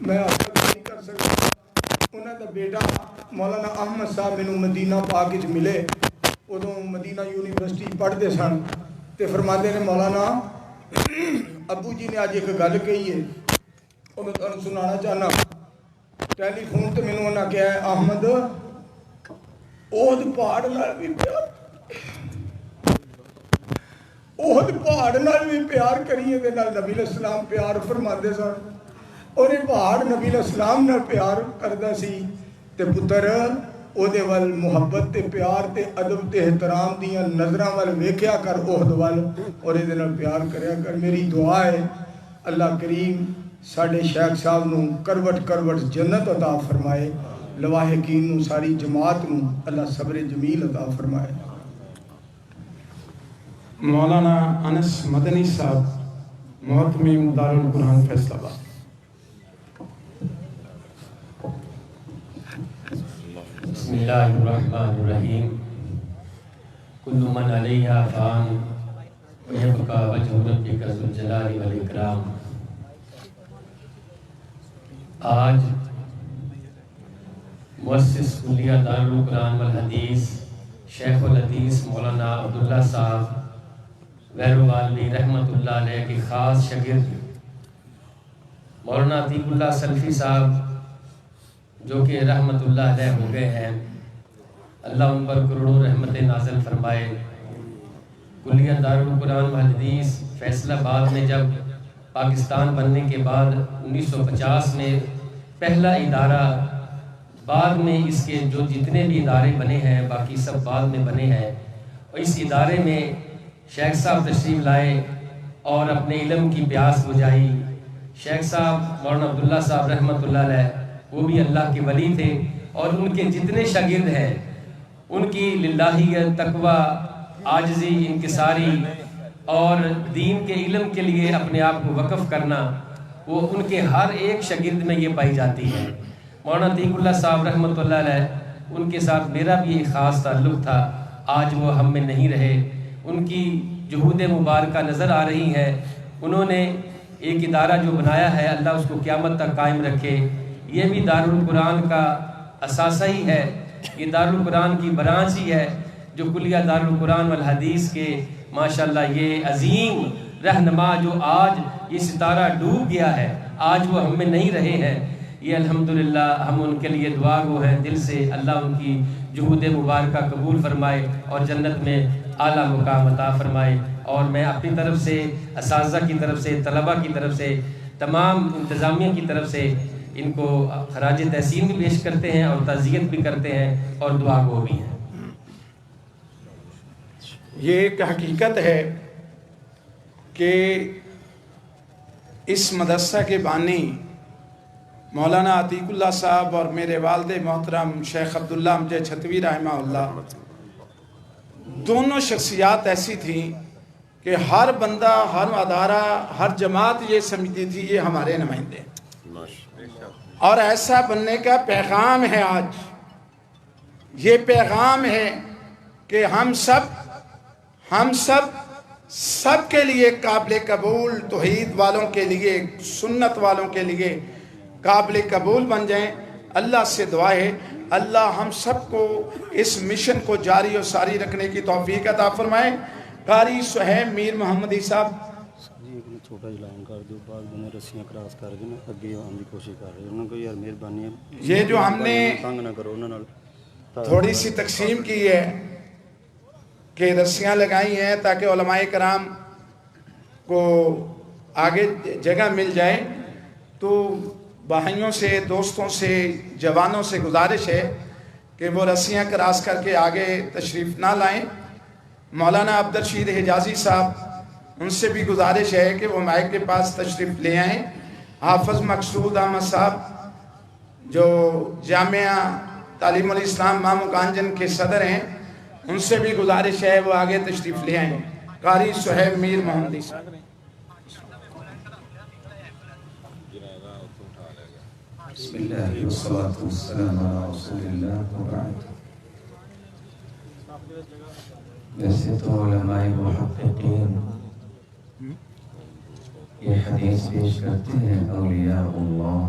میں آپ تک نہیں کر سکتا. انہوں کا بیٹا مولانا احمد صاحب مینوں مدینہ پاک وچ ملے. ادوں مدینہ یونیورسٹی پڑھتے سن تے فرماتے نے مولانا ابو جی نے اج ایک گل کہی ہے وہ میں تمہیں سنانا چاہنا. ٹیلی فون تے مینوں انہاں کہا ہے احمد احد پہاڑ نال بھی پیار احد پہاڑ نال بھی پیار کریے تے نال نبی علیہ السلام پیار فرماندے سن. اور یہ پہاڑ نبی علیہ السلام نال پیار کردا سی تے پتر او دے ول محبت تے پیار تے ادب تے احترام دیاں نظراں ول ویکھیا کر احد ول اور اے دے نال پیار کریا کر. میری دعا ہے اللہ کریم ساڈے شیخ صاحب نو کروٹ کروٹ جنت عطا فرمائے. لواحقین نو ساری جماعت نو اللہ صبر جمیل عطا فرمائے. مولانا انس مدنی صاحب محتمم دارالقرآن فیصل آباد. بسم اللہ الرحمن الرحیم. کل من علیہا فان ویبقى وجہ ربک ذو الجلال والاکرام. آج مؤسس کلیہ دارالقرآن والحدیث شیخ الحدیث مولانا عبداللہ صاحب ویروالوی رحمۃ اللہ علیہ کے خاص شاگرد مولانا عتیق اللہ سلفی صاحب جو کہ رحمت اللہ علیہ ہو گئے ہیں، اللہ ان پر کروڑوں رحمت نازل فرمائے. کلیہ دارالقرآن والحدیث فیصل آباد میں جب پاکستان بننے کے بعد 1950 میں پہلا ادارہ، بعد میں اس کے جو جتنے بھی ادارے بنے ہیں باقی سب بعد میں بنے ہیں، اور اس ادارے میں شیخ صاحب تشریف لائے اور اپنے علم کی پیاس بجھائی. شیخ صاحب مولانا عبداللہ صاحب رحمۃ اللہ علیہ وہ بھی اللہ کے ولی تھے، اور ان کے جتنے شاگرد ہیں ان کی للہیت، تقوی، عاجزی، انکساری اور دین کے علم کے لیے اپنے آپ کو وقف کرنا، وہ ان کے ہر ایک شاگرد میں یہ پائی جاتی ہے. مولانا عتیق اللہ صاحب رحمۃ اللہ علیہ ان کے ساتھ میرا بھی ایک خاص تعلق تھا، آج وہ ہم میں نہیں رہے. ان کی جہود مبارکہ نظر آ رہی ہے. انہوں نے ایک ادارہ جو بنایا ہے اللہ اس کو قیامت تک قائم رکھے. یہ بھی دارالقرآن کا اثاثہ ہی ہے، یہ دارالقرآن کی برانچ ہی ہے جو کلیہ دارالقرآن والحدیث کے ماشاءاللہ یہ عظیم رہنما جو آج یہ ستارہ ڈوب گیا ہے، آج وہ ہم میں نہیں رہے ہیں. یہ الحمدللہ ہم ان کے لیے دعا گو ہیں دل سے. اللہ ان کی جہود مبارکہ قبول فرمائے اور جنت میں اعلیٰ مقام عطا فرمائے. اور میں اپنی طرف سے، اساتذہ کی طرف سے، طلبہ کی طرف سے، تمام انتظامیہ کی طرف سے ان کو خراج تحسین بھی پیش کرتے ہیں اور تعزیت بھی کرتے ہیں اور دعا گو بھی ہیں. یہ ایک حقیقت ہے کہ اس مدرسہ کے بانی مولانا عتیق اللہ صاحب اور میرے والد محترم شیخ عبداللہ امجد چھتوی رحمہ اللہ دونوں شخصیات ایسی تھیں کہ ہر بندہ، ہر ادارہ، ہر جماعت یہ سمجھتی تھی یہ ہمارے نمائندے، اور ایسا بننے کا پیغام ہے. آج یہ پیغام ہے کہ ہم سب کے لیے قابل قبول، توحید والوں کے لیے، سنت والوں کے لیے قابل قبول بن جائیں. اللہ سے دعا ہے اللہ ہم سب کو اس مشن کو جاری و ساری رکھنے کی توفیق عطا فرمائے. قاری صہیب میر محمدی صاحب چھوٹا اعلان کر دو، بعض بنے رسیاں کراس کر کے نا اگے آنے کی کوشش کر رہے ہیں. انہوں کو یار مہربانی ہے یہ جو ہم نے تنگ نہ کرو انہوں تھوڑی سی تقسیم کی ہے کہ رسیاں لگائی ہیں تاکہ علماء کرام کو آگے جگہ مل جائے. تو بھائیوں سے، دوستوں سے، جوانوں سے گزارش ہے کہ وہ رسیاں کراس کر کے آگے تشریف نہ لائیں. مولانا عبدالرشید حجازی صاحب ان سے بھی گزارش ہے کہ وہ مائک کے پاس تشریف لے آئیں. حافظ مقصود احمد صاحب جو جامعہ تعلیم الاسلام مامو کانجن کے صدر ہیں ان سے بھی گزارش ہے وہ آگے تشریف لے آئیں. قاری صہیب میر محمدی صاحب. بسم اللہ والصلاة والسلام علی رسول اللہ وبعد. ویسے تو علماء محققین یہ حدیث پیش کرتے ہیں اولیاء اللہ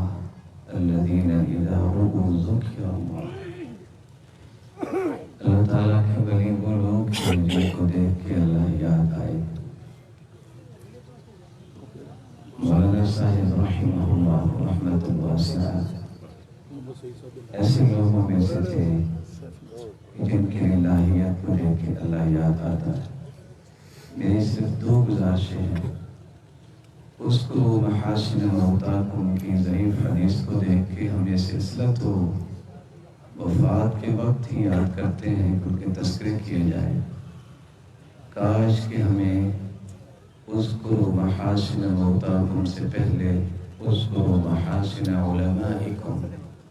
ایسے لوگوں میں سے تھے جن کی الہیت کو دیکھ کے اللہ یاد آتا ہے۔ میری صرف 2 گزارشیں ہیں۔ اس کو محاسن موتاکم کی ضعیف حدیث کو دیکھ کے ہمیں سلسلہ تو وفات کے وقت ہی یاد کرتے ہیں کہ ان کے تذکرے کیے جائیں۔ کاش کہ ہمیں اس کو محاسن موتاکم سے پہلے اس کو محاسن علمائکم،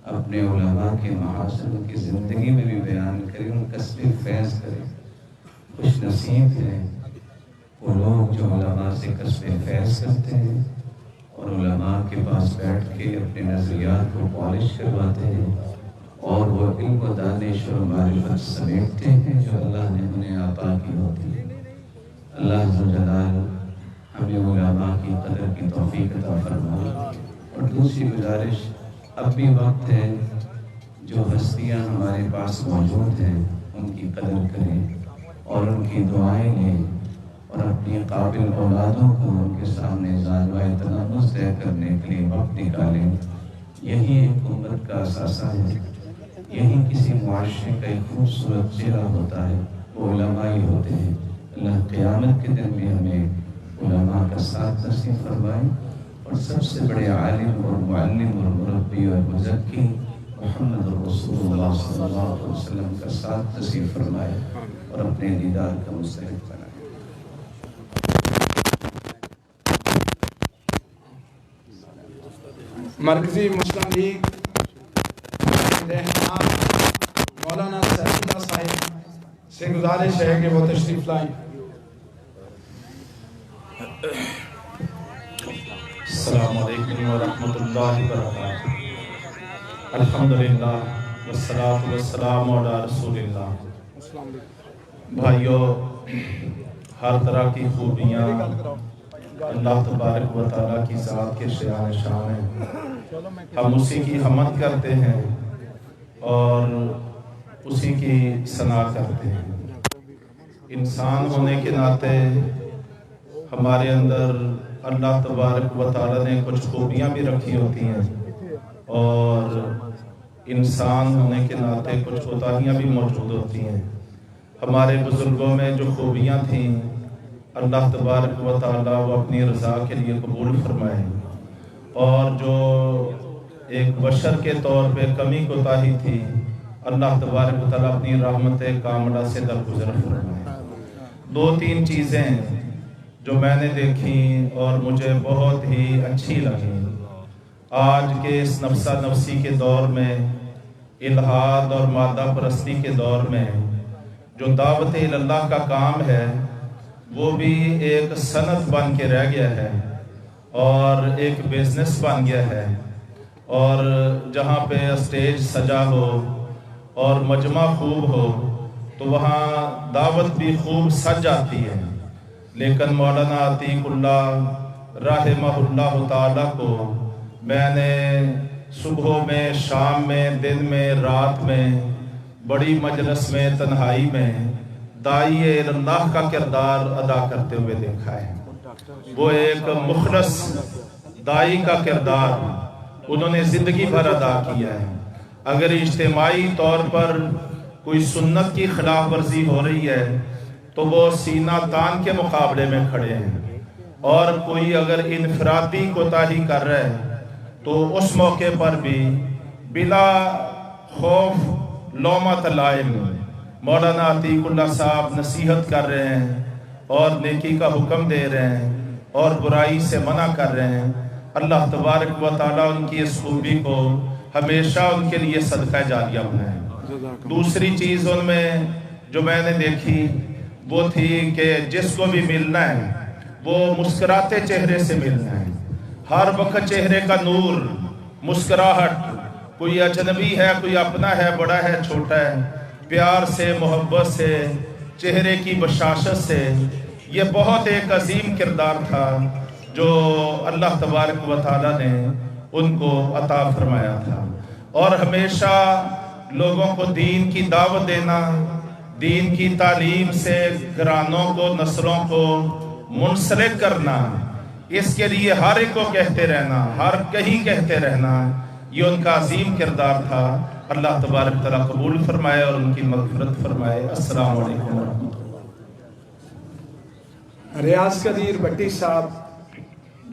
اپنے علماء کے محاسن کی زندگی میں بھی بیان کریں، ان کا صرف فیض کریں۔ خوش نصیب ہیں وہ لوگ جو علماء سے کسب فیض کرتے ہیں اور علماء کے پاس بیٹھ کے اپنے نظریات کو پالش کرواتے ہیں اور وہ علم و دانش اور معرفت سمیٹتے ہیں جو اللہ نے انہیں عطا کی ہوتی ہے۔ اللہ عز و جلال ہمیں علماء کی قدر کی توفیق عطا فرمائے۔ اور دوسری گزارش، اب بھی وقت ہے جو ہستیاں ہمارے پاس موجود ہیں ان کی قدر کریں اور ان کی دعائیں لیں اور اپنی قابل اولادوں کو ان کے سامنے زانوائے تنفس طے کرنے کے لیے وقت نکالیں۔ یہی ایک امت کا اثاثہ ہے، یہی کسی معاشرے کا ایک خوبصورت چہرہ ہوتا ہے، وہ علماء ہی ہوتے ہیں۔ اللہ قیامت کے دن بھی ہمیں علماء کا ساتھ نصیب فرمائے اور سب سے بڑے عالم اور معلم اور مربی اور مزکی محمد رسول اللہ صلی اللہ علیہ وسلم کا ساتھ نصیب فرمائے اور اپنے دیدار کا مستحق بنائے۔ مرکزی مسلم لیگ رہنما مولانا سعیدہ صاحب سے گزارش ہے کہ وہ تشریف لائیں۔ السلام علیکم ورحمۃ اللہ وبرکاتہ۔ الحمدللہ والصلاۃ والسلام علی رسول اللہ۔ بھائیو، ہر طرح کی خوبیاں اللہ تبارک و تعالیٰ کی ذات کے شان ہیں، ہم اسی کی حمد کرتے ہیں اور اسی کی ثنا کرتے ہیں۔ انسان ہونے کے ناطے ہمارے اندر اللہ تبارک و تعالیٰ نے کچھ خوبیاں بھی رکھی ہوتی ہیں اور انسان ہونے کے ناطے کچھ کوتاہیاں بھی موجود ہوتی ہیں۔ ہمارے بزرگوں میں جو خوبیاں تھیں اللہ تبارک و تعالیٰ وہ اپنی رضا کے لیے قبول فرمائے، اور جو ایک بشر کے طور پہ کمی کوتاہی تھی اللہ تبارک و تعالیٰ اپنی رحمت کاملہ سے درگزر فرمائے۔ 2-3 چیزیں جو میں نے دیکھی اور مجھے بہت ہی اچھی لگیں آج کے اس نفسہ نفسی کے دور میں، الحاد اور مادہ پرستی کے دور میں، جو دعوت اللہ کا کام ہے وہ بھی ایک صنعت بن کے رہ گیا ہے اور ایک بزنس بن گیا ہے، اور جہاں پہ اسٹیج سجا ہو اور مجمع خوب ہو تو وہاں دعوت بھی خوب سج جاتی ہے، لیکن مولانا عتیق اللہ رحمہ اللہ تعالیٰ کو میں نے صبح میں، شام میں، دن میں، رات میں، بڑی مجلس میں، تنہائی میں داعی اللہ کا کردار ادا کرتے ہوئے دیکھا ہے۔ وہ ایک مخلص داعی کا کردار انہوں نے زندگی بھر ادا کیا ہے۔ اگر اجتماعی طور پر کوئی سنت کی خلاف ورزی ہو رہی ہے تو وہ سینہ تان کے مقابلے میں کھڑے ہیں، اور کوئی اگر انفرادی کوتاہی کر رہا ہے تو اس موقع پر بھی بلا خوف لومۃ لائم مولانا عتیق اللہ صاحب نصیحت کر رہے ہیں اور نیکی کا حکم دے رہے ہیں اور برائی سے منع کر رہے ہیں۔ اللہ تبارک و تعالیٰ ان کی اس خوبی کو ہمیشہ ان کے لیے صدقہ جاریہ بنائے۔ دوسری چیز ان میں جو میں نے دیکھی وہ تھی کہ جس کو بھی ملنا ہے وہ مسکراتے چہرے سے ملنا ہے، ہر وقت چہرے کا نور، مسکراہٹ، کوئی اجنبی ہے، کوئی اپنا ہے، بڑا ہے، چھوٹا ہے، پیار سے، محبت سے، چہرے کی بشاشت سے۔ یہ بہت ایک عظیم کردار تھا جو اللہ تبارک و تعالیٰ نے ان کو عطا فرمایا تھا، اور ہمیشہ لوگوں کو دین کی دعوت دینا، دین کی تعلیم سے گھرانوں کو، نسلوں کو منسلک کرنا، اس کے لیے ہر ایک کو کہتے رہنا، ہر کہیں کہتے رہنا یہ ان کا عظیم کردار تھا. اللہ تبارک تعالیٰ قبول فرمائے اور ان کی مغفرت فرمائے. السلام علیکم ورحمۃ اللہ. ریاض قدیر بٹی صاحب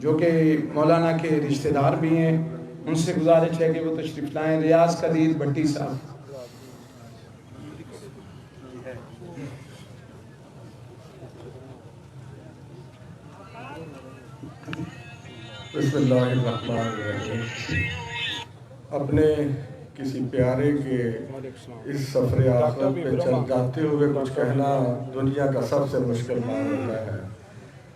جو کہ مولانا کے رشتہ دار بھی ہیں، ان سے گزارش ہے کہ وہ تشریف لائیں. ریاض قدیر بٹی صاحب. بسم اللہ الرحمن الرحیم. اپنے کسی پیارے کے اس سفر آخرت پہ چل جاتے ہوئے کچھ کہنا دنیا کا سب سے مشکل کام ہوتا ہے،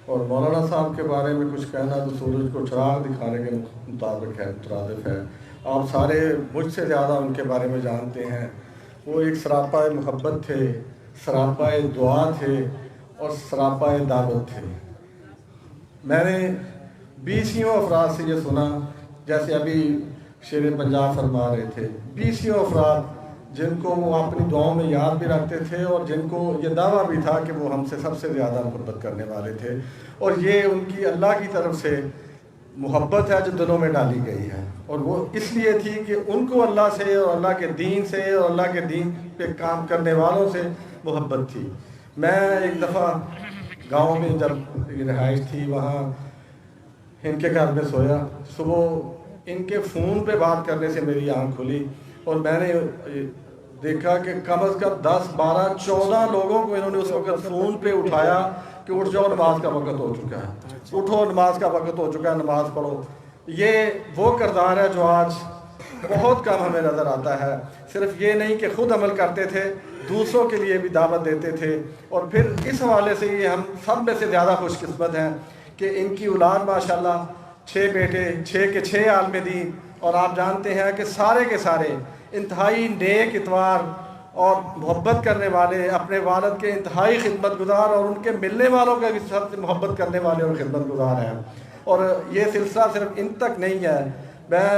اور مولانا صاحب کے بارے میں کچھ کہنا تو سورج کو چراغ دکھانے کے مطابق ہے، مترادف ہے. آپ سارے مجھ سے زیادہ ان کے بارے میں جانتے ہیں. وہ ایک سراپا محبت تھے، سراپا دعا تھے اور سراپا دعوت تھے. میں نے 20 افراد سے یہ سنا، جیسے ابھی شیر پنجاب فرما رہے تھے، 20 افراد جن کو وہ اپنی دعاؤں میں یاد بھی رکھتے تھے اور جن کو یہ دعویٰ بھی تھا کہ وہ ہم سے سب سے زیادہ محبت کرنے والے تھے. اور یہ ان کی اللہ کی طرف سے محبت ہے جو دلوں میں ڈالی گئی ہے، اور وہ اس لیے تھی کہ ان کو اللہ سے اور اللہ کے دین سے اور اللہ کے دین پہ کام کرنے والوں سے محبت تھی. میں ایک دفعہ گاؤں میں جب رہائش تھی وہاں ان کے گھر میں سویا. صبح ان کے فون پہ بات کرنے سے میری آنکھ کھلی اور میں نے دیکھا کہ کم از کم 10 12 14 لوگوں کو انہوں نے اس وقت فون پہ اٹھایا کہ اٹھ جاؤ، نماز کا وقت ہو چکا ہے، اٹھو نماز کا وقت ہو چکا ہے، نماز پڑھو. یہ وہ کردار ہے جو آج بہت کم ہمیں نظر آتا ہے. صرف یہ نہیں کہ خود عمل کرتے تھے، دوسروں کے لیے بھی دعوت دیتے تھے. اور پھر اس حوالے سے یہ ہم سب میں سے زیادہ خوش قسمت ہیں کہ ان کی اولاد ماشاءاللہ 6 بیٹے، 6 کے 6 عالم دین. اور آپ جانتے ہیں کہ سارے کے سارے انتہائی نیک اتوار اور محبت کرنے والے، اپنے والد کے انتہائی خدمت گزار اور ان کے ملنے والوں کے بھی سب سے محبت کرنے والے اور خدمت گزار ہیں. اور یہ سلسلہ صرف ان تک نہیں ہے. میں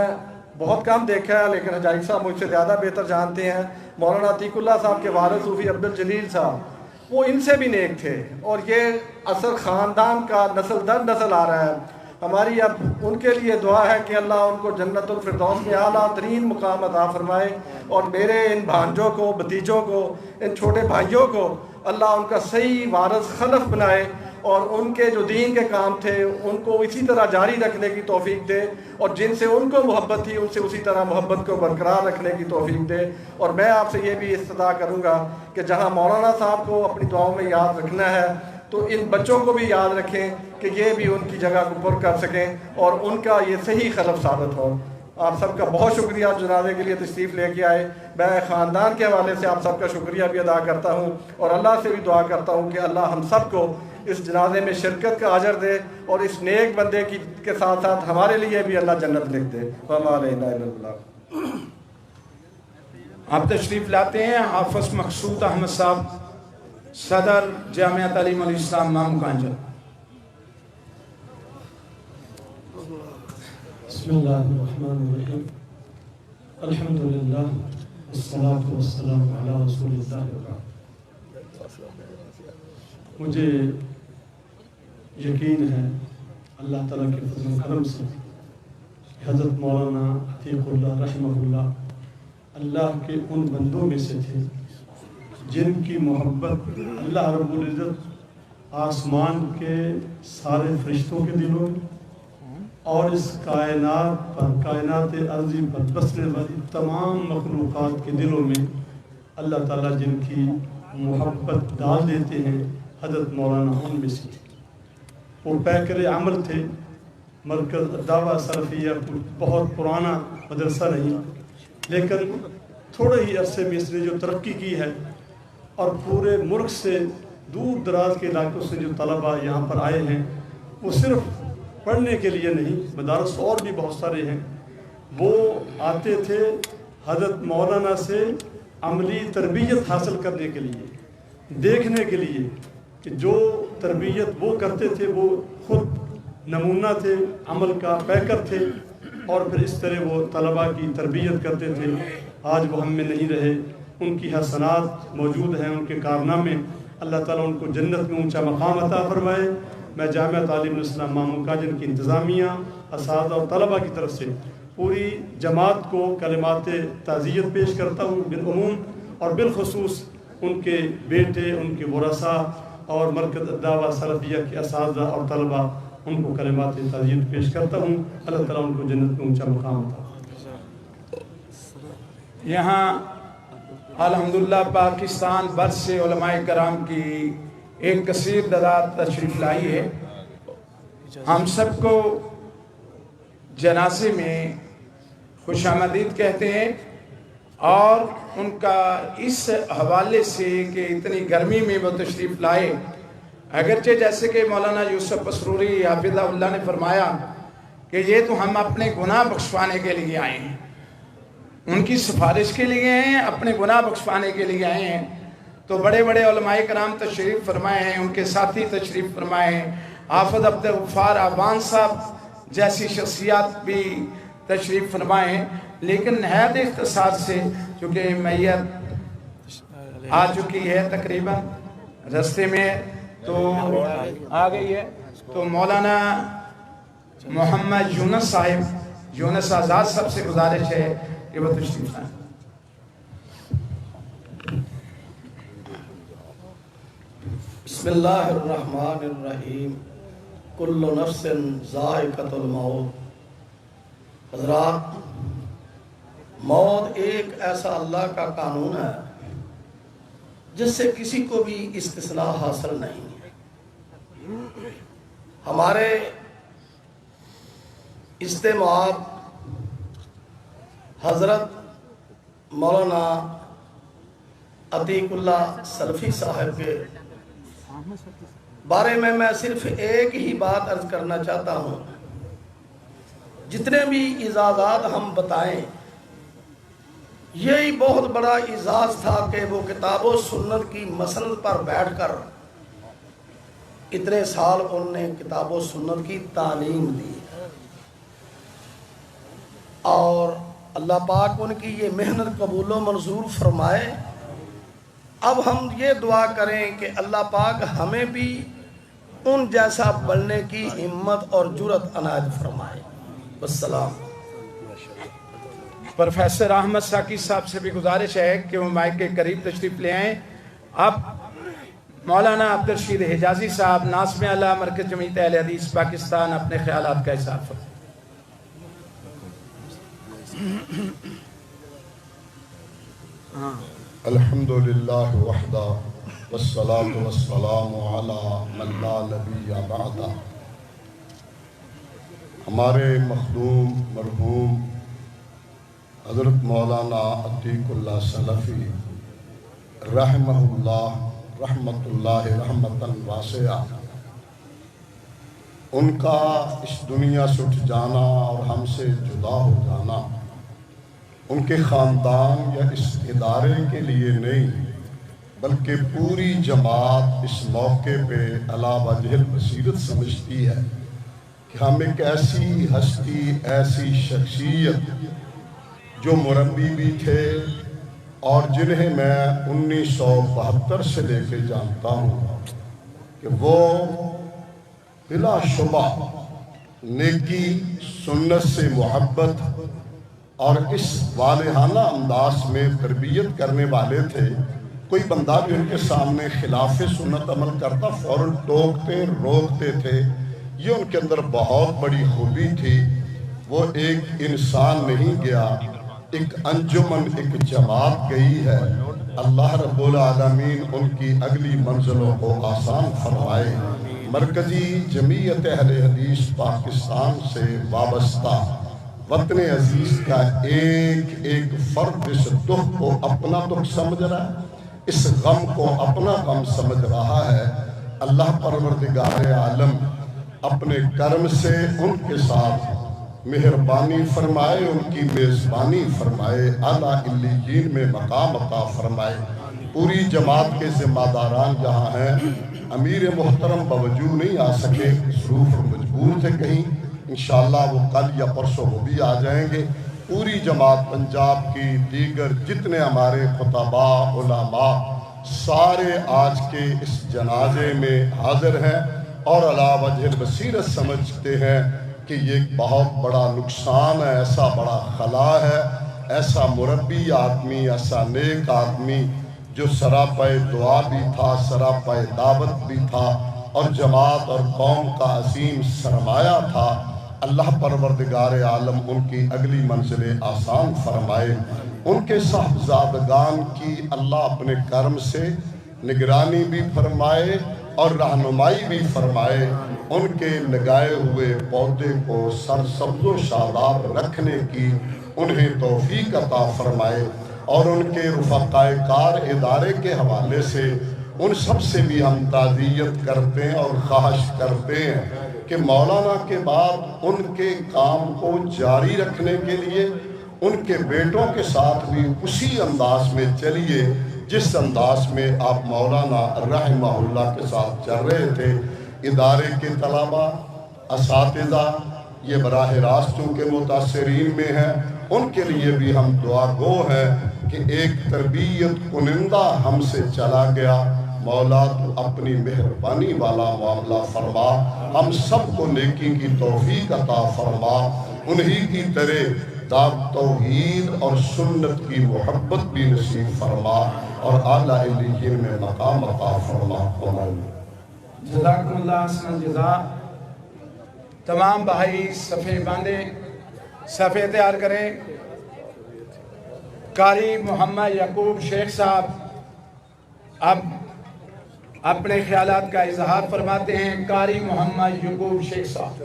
بہت کم دیکھا ہے لیکن حجاج صاحب مجھ سے زیادہ بہتر جانتے ہیں. مولانا عتیق اللہ صاحب کے والد صوفی عبدالجلیل صاحب، وہ ان سے بھی نیک تھے، اور یہ اثر خاندان کا نسل در نسل آ رہا ہے. ہماری اب ان کے لیے دعا ہے کہ اللہ ان کو جنت الفردوس میں اعلیٰ ترین مقام عطا فرمائے، اور میرے ان بھانجوں کو، بھتیجوں کو، ان چھوٹے بھائیوں کو اللہ ان کا صحیح وارث خلف بنائے، اور ان کے جو دین کے کام تھے ان کو اسی طرح جاری رکھنے کی توفیق دے، اور جن سے ان کو محبت تھی ان سے اسی طرح محبت کو برقرار رکھنے کی توفیق دے. اور میں آپ سے یہ بھی استدعا کروں گا کہ جہاں مولانا صاحب کو اپنی دعاؤں میں یاد رکھنا ہے تو ان بچوں کو بھی یاد رکھیں کہ یہ بھی ان کی جگہ کو پر کر سکیں اور ان کا یہ صحیح خلف ثابت ہو. آپ سب کا بہت شکریہ جنازے کے لیے تشریف لے کے آئے. میں خاندان کے حوالے سے آپ سب کا شکریہ بھی ادا کرتا ہوں، اور اللہ سے بھی دعا کرتا ہوں کہ اللہ ہم سب کو اس جنازے میں شرکت کا اجر دے، اور اس نیک بندے کے ساتھ ساتھ ہمارے لیے بھی اللہ جنت لکھ دے. وما علینا الا البلاغ. آپ تشریف لاتے ہیں حافظ مقصود احمد صاحب، صدر جامعہ تعلیم الاسلام مامو کانجا. بسم اللہ الرحمن الرحیم. الحمدللہ والصلاة والسلام علی رسول اللہ. مجھے یقین ہے اللہ تعالیٰ کے فضل و کرم سے حضرت مولانا عتیق اللہ رحمہ اللہ اللہ کے ان بندوں میں سے تھے جن کی محبت اللہ رب العزت آسمان کے سارے فرشتوں کے دلوں میں اور اس کائنات پر، کائنات ارضی پر بسنے والی تمام مخلوقات کے دلوں میں اللہ تعالیٰ جن کی محبت ڈال دیتے ہیں، حضرت مولانا ان میں سے تھے. وہ پیکر عمل تھے. مرکز دعویٰ سلفیہ بہت پرانا مدرسہ نہیں، لیکن تھوڑے ہی عرصے میں اس نے جو ترقی کی ہے، اور پورے ملک سے دور دراز کے علاقوں سے جو طلباء یہاں پر آئے ہیں وہ صرف پڑھنے کے لیے نہیں، مدارس اور بھی بہت سارے ہیں، وہ آتے تھے حضرت مولانا سے عملی تربیت حاصل کرنے کے لیے، دیکھنے کے لیے کہ جو تربیت وہ کرتے تھے وہ خود نمونہ تھے، عمل کا پیکر تھے، اور پھر اس طرح وہ طلباء کی تربیت کرتے تھے. آج وہ ہم میں نہیں رہے. ان کی حسنات موجود ہیں، ان کے کارنامے. اللہ تعالیٰ ان کو جنت میں اونچا مقام عطا فرمائے. میں جامعہ تعلیم الاسلام مامو کانجن کی انتظامیہ اساتذہ اور طلبہ کی طرف سے پوری جماعت کو کلمات تعزیت پیش کرتا ہوں بالعموم، اور بالخصوص ان کے بیٹے، ان کے ورثاء اور مرکز دعویٰ سلفیہ کے اساتذہ اور طلبہ، ان کو کلمات تعزیت پیش کرتا ہوں۔ اللہ تعالیٰ ان کو جنت میں اونچا مقام عطا فرمائے۔ یہاں الحمدللہ پاکستان بھر سے علماء کرام کی ایک کثیر تعداد تشریف لائی ہے۔ ہم سب کو جنازے میں خوش آمدید کہتے ہیں، اور ان کا اس حوالے سے کہ اتنی گرمی میں وہ تشریف لائے، اگرچہ جیسے کہ مولانا یوسف مسروری حافظہ اللہ نے فرمایا کہ یہ تو ہم اپنے گناہ بخشوانے کے لیے آئے ہیں، ان کی سفارش کے لیے ہیں، اپنے گناہ بخشوانے کے لیے آئے ہیں۔ تو بڑے بڑے علماء کرام تشریف فرمائے ہیں، ان کے ساتھی تشریف فرمائے ہیں، حافظ عبدالغفار اعوان صاحب جیسی شخصیات بھی تشریف فرمائے ہیں۔ لیکن نہایت اختصار سے چونکہ میت آ چکی ہے، تقریباً رستے میں تو آ گئی ہے، تو مولانا محمد یونس صاحب، یونس آزاد صاحب سے گزارش ہے کہ وہ تشریف لائیں۔ بسم اللہ الرحمن الرحیم، کل نفس ذائقۃ الموت۔ حضرات، موت ایک ایسا اللہ کا قانون ہے جس سے کسی کو بھی استثناء حاصل نہیں ہے۔ ہمارے اجتماع حضرت مولانا عتیق اللہ سلفی صاحب کے بارے میں صرف ایک ہی بات عرض کرنا چاہتا ہوں۔ جتنے بھی اعزازات ہم بتائیں، یہی بہت بڑا اعزاز تھا کہ وہ کتاب و سنت کی مسند پر بیٹھ کر اتنے سال انہوں نے کتاب و سنت کی تعلیم دی، اور اللہ پاک ان کی یہ محنت قبول و منظور فرمائے۔ اب ہم یہ دعا کریں کہ اللہ پاک ہمیں بھی ان جیسا بننے کی ہمت اور جرأت عنایت فرمائے۔ والسلام۔ پروفیسر احمد ساکی صاحب سے بھی گزارش ہے کہ وہ مائک کے قریب تشریف لے آئیں۔ اب مولانا عبدالرشید حجازی صاحب ناظم اعلیٰ مرکز جمعیت اہل حدیث پاکستان اپنے خیالات کا اظہار فرمائیں۔ الحمدللہ وحدہ والصلاة والسلام علی من لا نبی بعدہ۔ ہمارے مخدوم مرحوم حضرت مولانا عتیق اللہ سلفی رحمہ اللہ رحمت اللہ رحمتاً واسعہ، ان کا اس دنیا سے اٹھ جانا اور ہم سے جدا ہو جانا ان کے خاندان یا اس ادارے کے لیے نہیں، بلکہ پوری جماعت اس موقع پہ علی وجہ البصیرت سمجھتی ہے کہ ہم ایک ایسی ہستی، ایسی شخصیت جو مربی بھی تھے اور جنہیں میں 1972 سے لے کے جانتا ہوں کہ وہ بلا شبہ نیکی، سنت سے محبت اور اس والہانہ انداز میں تربیت کرنے والے تھے۔ کوئی بندہ بھی ان کے سامنے خلاف سنت عمل کرتا فوراً ٹوکتے روکتے تھے۔ یہ ان کے اندر بہت بڑی خوبی تھی۔ وہ ایک انسان نہیں گیا، ایک انجمن، ایک جماعت گئی ہے۔ اللہ رب العالمین ان کی اگلی منزلوں کو آسان فرمائے۔ مرکزی جمعیت اہل حدیث پاکستان سے وابستہ وطن عزیز کا ایک ایک فرد اس دکھ کو اپنا دکھ سمجھ رہا ہے، اس غم کو اپنا غم سمجھ رہا ہے۔ اللہ پروردگار عالم اپنے کرم سے ان کے ساتھ مہربانی فرمائے، ان کی میزبانی فرمائے، اعلیٰ علیین میں مقام عطا فرمائے۔ پوری جماعت کے ذمہ داران جہاں ہیں، امیر محترم باوجود نہیں آ سکے، ظروف مجبور تھے کہیں، انشاءاللہ وہ کل یا پرسوں وہ بھی آ جائیں گے۔ پوری جماعت پنجاب کی دیگر جتنے ہمارے خطباء علماء سارے آج کے اس جنازے میں حاضر ہیں اور علی وجہ البصیرت سمجھتے ہیں کہ یہ ایک بہت بڑا نقصان ہے، ایسا بڑا خلا ہے، ایسا مربی آدمی، ایسا نیک آدمی جو سراپے دعا بھی تھا، سراپے دعوت بھی تھا اور جماعت اور قوم کا عظیم سرمایہ تھا۔ اللہ پروردگار عالم ان کی اگلی منزلیں آسان فرمائے، ان کے صاحبزادگان کی اللہ اپنے کرم سے نگرانی بھی فرمائے اور رہنمائی بھی فرمائے، ان کے لگائے ہوئے پودے کو سرسبز و شاداب رکھنے کی انہیں توفیق عطا فرمائے، اور ان کے رفقائے کار ادارے کے حوالے سے ان سب سے بھی ہم تعزیت کرتے ہیں اور خواہش کرتے ہیں کہ مولانا کے بعد ان کے کام کو جاری رکھنے کے لیے ان کے بیٹوں کے ساتھ بھی اسی انداز میں چلیے جس انداز میں آپ مولانا رحمہ اللہ کے ساتھ چل رہے تھے۔ ادارے کے طلبہ، اساتذہ یہ براہ راست چونکہ متاثرین میں ہیں، ان کے لیے بھی ہم دعا گو ہیں کہ ایک تربیت کنندہ ہم سے چلا گیا، مولا تو اپنی مہربانی والا معاملہ فرما، ہم سب کو نیکی کی توفیق عطا فرما، انہی کی طرح توحید اور سنت کی محبت بھی نصیب فرما اور اعلیٰ علیین میں مقام عطا فرما۔ جزاکم اللہ حسن الجزا۔ تمام بھائی صفحے باندھے، صفحے تیار کریں۔ قاری محمد یعقوب شیخ صاحب اب اپنے خیالات کا اظہار فرماتے ہیں۔ قاری محمد یعقوب شیخ صاحب۔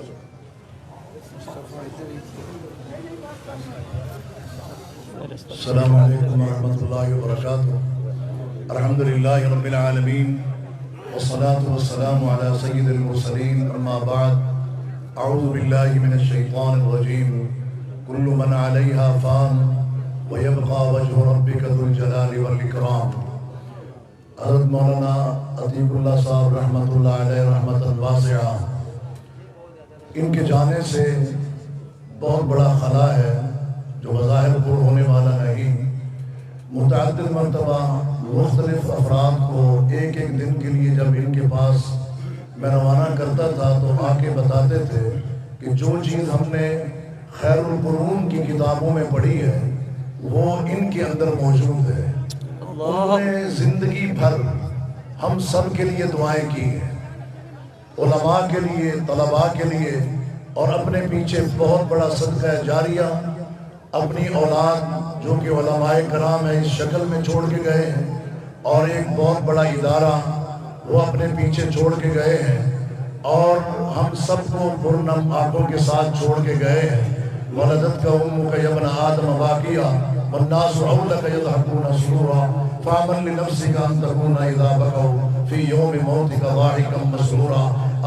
السلام علیکم ورحمۃ اللہ وبرکاتہ۔ الحمدللہ رب العالمین والصلاة والسلام علی سید المرسلین، اما بعد، اعوذ باللہ من الشیطان الرجیم، کل من علیہا فان ویبقى وجہ ربک ذو الجلال والاکرام۔ حضرت مولانا عتیق اللہ صاحب رحمۃ اللہ علیہ رحمۃ واسعہ، ان کے جانے سے بہت بڑا خلا ہے جو بظاہر پر ہونے والا نہیں۔ متعدد مرتبہ مختلف افراد کو ایک ایک دن کے لیے جب ان کے پاس میں روانہ کرتا تھا تو آ کے بتاتے تھے کہ جو چیز ہم نے خیر القرون کی کتابوں میں پڑھی ہے وہ ان کے اندر موجود ہے۔ انہوں نے زندگی بھر ہم سب کے لیے دعائیں کی ہیں، علماء کے لیے، طلباء کے لیے، اور اپنے پیچھے بہت بڑا صدقہ جاریہ اپنی اولاد جو کہ علماء کرام ہیں اس شکل میں چھوڑ کے گئے ہیں، اور ایک بہت بڑا ادارہ وہ اپنے پیچھے چھوڑ کے گئے ہیں، اور ہم سب کو پرنم آنکھوں کے ساتھ چھوڑ کے گئے ہیں۔ ولدتک امک یا ابن آدم واقعہ والناس حولک یضحکون سرورا فاعمل لنفسک ان تکون اذا بکوا فی یوم موتک ضاحکا مسرورا۔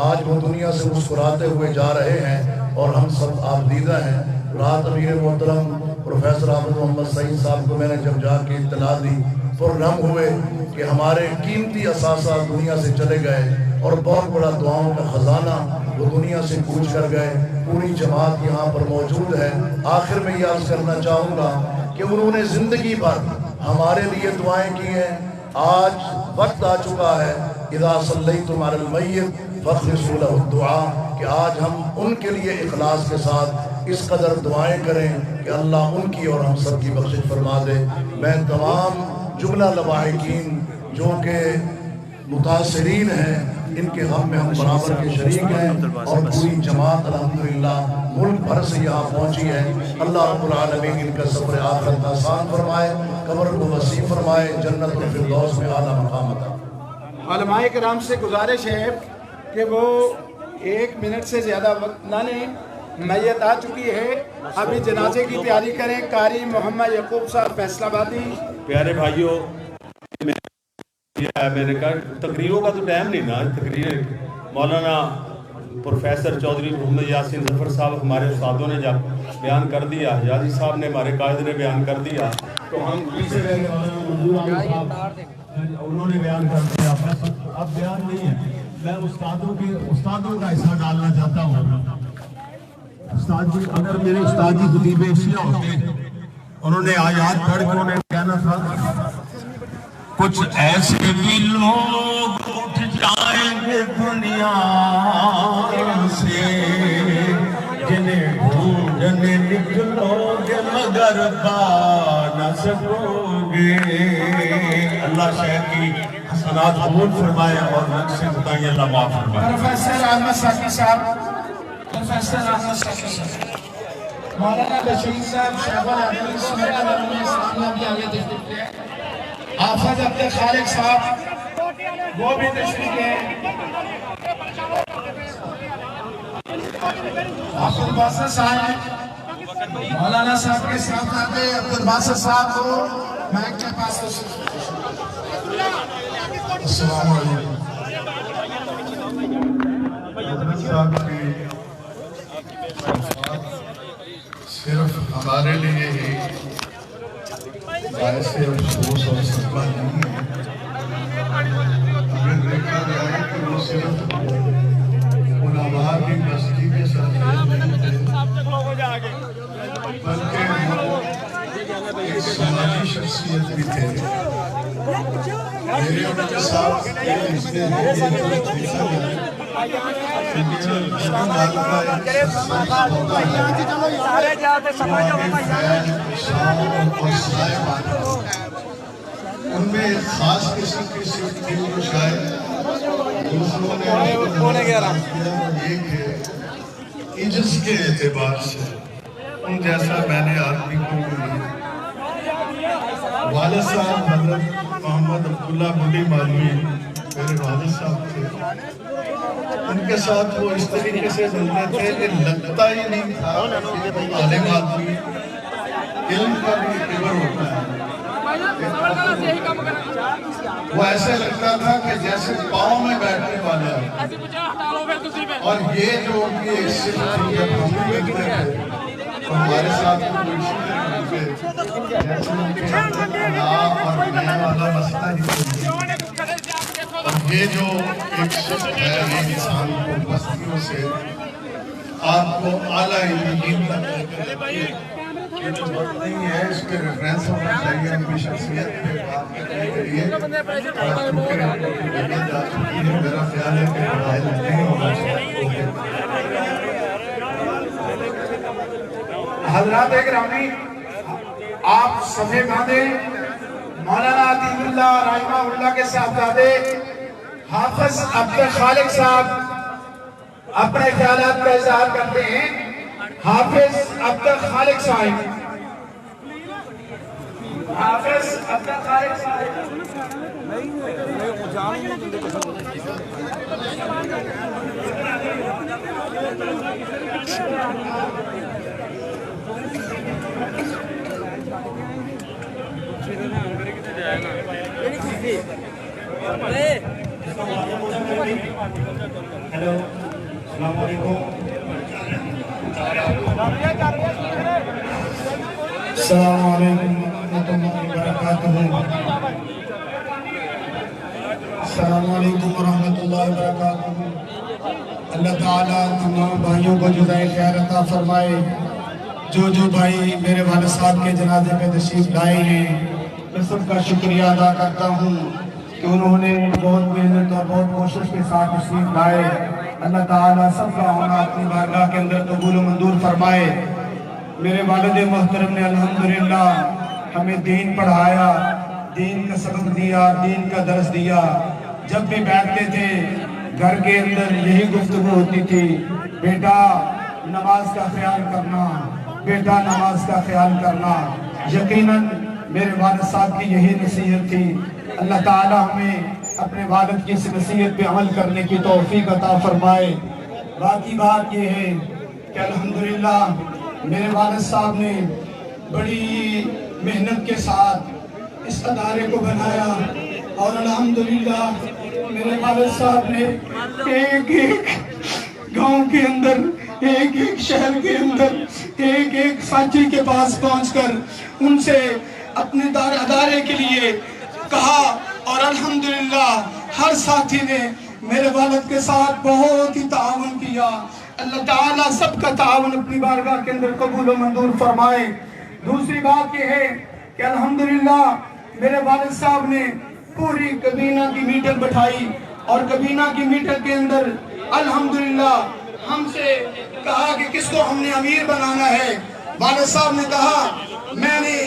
آج وہ دنیا سے مسکراتے ہوئے جا رہے ہیں اور ہم سب آبدیدہ ہیں۔ رات امیر محترم پروفیسر عبد محمد سعید صاحب کو میں نے جب جا کے اطلاع دی پرنم ہوئے کہ ہمارے قیمتی اثاثہ دنیا سے چلے گئے اور بہت بڑا دعاؤں کا خزانہ وہ دنیا سے کوچ کر گئے۔ پوری جماعت یہاں پر موجود ہے۔ آخر میں یہ عرض کرنا چاہوں گا کہ انہوں نے زندگی بھر ہمارے لیے دعائیں کی ہیں۔ آج وقت آ چکا ہے اذا صلیتم علی المیت فاخلصوا له الدعاء، کہ آج ہم ان کے لیے اخلاص کے ساتھ اس قدر دعائیں کریں کہ اللہ ان کی اور ہم سب کی بخشش فرما دے۔ میں تمام جملہ لواحقین جو کہ متاثرین ہیں ان کے غم میں ہم برابر کے شریک ہیں، اور پوری جماعت الحمدللہ ملک بھر سے یہاں پہنچی ہے۔ اللہ رب العالمین ان کا سفر آخرت آسان فرمائے، قبر کو وسیع فرمائے، جنت الفردوس میں اعلیٰ مقام عطا۔ علماء کرام سے گزارش ہے کہ وہ 1 منٹ سے زیادہ وقت نہ لیں، میت آ چکی ہے، ابھی جنازے کی تیاری کریں۔ قاری محمد یعقوب صاحب فیصلہ آبادی۔ پیارے بھائیوں، میں نے کہا تقریروں کا تو ٹائم نہیں نا، تقریر مولانا پروفیسر چودھری محمد یاسین ظفر صاحب ہمارے استادوں نے جب بیان کر دیا، حجازی صاحب نے ہمارے قائد نے بیان کر دیا، تو ہم پیچھے رہ گئے۔ انہوں نے بیان کر دیا، اب بیان نہیں ہے۔ میں استادوں کا حصہ ڈالنا چاہتا ہوں۔ استاد جی، اگر میرے استاد جی خطیب ایشیا ہوتے، انہوں نے آیات پڑھ کے انہیں کہنا تھا کچھ ایسے بھی لوگ اٹھ جائیں گے دنیا سے لکھ لو گے مگر پا نہ سکوگے. اللہ شہر کی حسنات قبول فرمائے اور رنگ سے بتائیں اللہ معاف فرمائے. پروفیسر احمد ساقی صاحب، پروفیسر احمد ساقی صاحب، مولانا بشیر صاحب، شیخ الحدیث میرا نام اسلامیہ بھی آگے تشریف لے. حافظ عبد الخالق صاحب وہ بھی تشریف لے. عبد الباسط صاحب، مولانا صاحب کے ساتھ آتے عبد الباسط صاحب کو مائک کے پاس تشریف. السلام علیکم. حضرت صاحب کی صرف ہمارے لیے ہی باعث افسوس اور صدمہ نہیں ہے. ہمیں دیکھا گیا ہے کہ وہ صرف علماء کی بستی کے سرخیز نہیں تھے، بلکہ وہ ایک سماجی شخصیت بھی تھے. میرے ان کے ساتھ اس نے دیکھا گیا ان میں ایک خاص قسم کی صفت تھی جو شاید دوسروں نے ایک ہے عجز کے اعتبار سے ان جیسا میں نے آدمی کو نہیں. والد صاحب حضرت محمد عبداللہ ملی مالوی میرے والد صاحب تھے. ان کے ساتھ وہ اس طریقے سے ملتے تھے کہ لگتا ہی نہیں تھا کہ عالم آدمی علم کا بھی عبر ہوتا ہے. وہ ایسے لگتا تھا کہ جیسے پاؤں میں بیٹھنے والا ہے. اور یہ جو ان کی ایک صفت تھی جب ہم ملتے تھے ہمارے ساتھ کوئی جیسے ان کے نام اور نئے والا مسئلہ ہی نہیں. اور یہ جو ایک صفت ہے یہ انسان کو بستیوں سے آپ کو اعلیٰ علم تک لے کر جاتی ہے. یہ جو بات نہیں ہے اس پہ ریفرنس ہونا چاہیے اپنی شخصیت پہ بات کرنے کے لیے. اور چونکہ بھیجا جا چکی ہے میرا خیال ہے کہ قائل نہیں ہونا چاہیے. حضرات گرامی آپ صفحے باندھے. مولانا عطیب اللہ رحمہ اللہ کے صاحبزادے حافظ عبد الخالق صاحب اپنے خیالات کا اظہار کرتے ہیں. حافظ عبد الخالق صاحب، حافظ عبد الخالق صاحب. ہیلو السلام علیکم. السلام علیکم ورحمۃ اللہ وبرکاتہ. السلام علیکم ورحمۃ اللہ وبرکاتہ. اللہ تعالیٰ تمام بھائیوں کو جزائے خیر عطا فرمائے. جو بھائی میرے والد صاحب کے جنازے پہ تشریف لائے ہیں میں سب کا شکریہ ادا کرتا ہوں کہ انہوں نے بہت محنت اور بہت کوشش کے ساتھ تشریف لائے. اللہ تعالیٰ سب کا ہونا اپنی بارگاہ کے اندر قبول و منظور فرمائے. میرے والد محترم نے الحمدللہ ہمیں دین پڑھایا، دین کا سبق دیا، دین کا درس دیا. جب بھی بیٹھتے تھے گھر کے اندر یہی گفتگو ہوتی تھی، بیٹا نماز کا خیال کرنا، بیٹا نماز کا خیال کرنا. یقیناً میرے والد صاحب کی یہی نصیحت تھی. اللہ تعالیٰ ہمیں اپنے والد کی اس نصیحت پہ عمل کرنے کی توفیق عطا فرمائے. باقی بات یہ ہے کہ الحمدللہ میرے والد صاحب نے بڑی محنت کے ساتھ اس ادارے کو بنایا اور الحمدللہ میرے والد صاحب نے ایک ایک گاؤں کے اندر، ایک ایک شہر کے اندر، ایک ایک ساتھی کے پاس پہنچ کر ان سے اپنے ادارے کے لیے کہا اور الحمدللہ ہر ساتھی نے میرے والد کے ساتھ بہت ہی تعاون کیا. اللہ تعالیٰ سب کا تعاون اپنی بارگاہ کے اندر قبول و منظور فرمائے. دوسری بات یہ ہے کہ الحمدللہ میرے والد صاحب نے پوری کبینہ کی میٹنگ بٹھائی اور کبینہ کی میٹنگ کے اندر الحمدللہ ہم سے کہا کہ کس کو ہم نے امیر بنانا ہے. والد صاحب نے کہا میں نے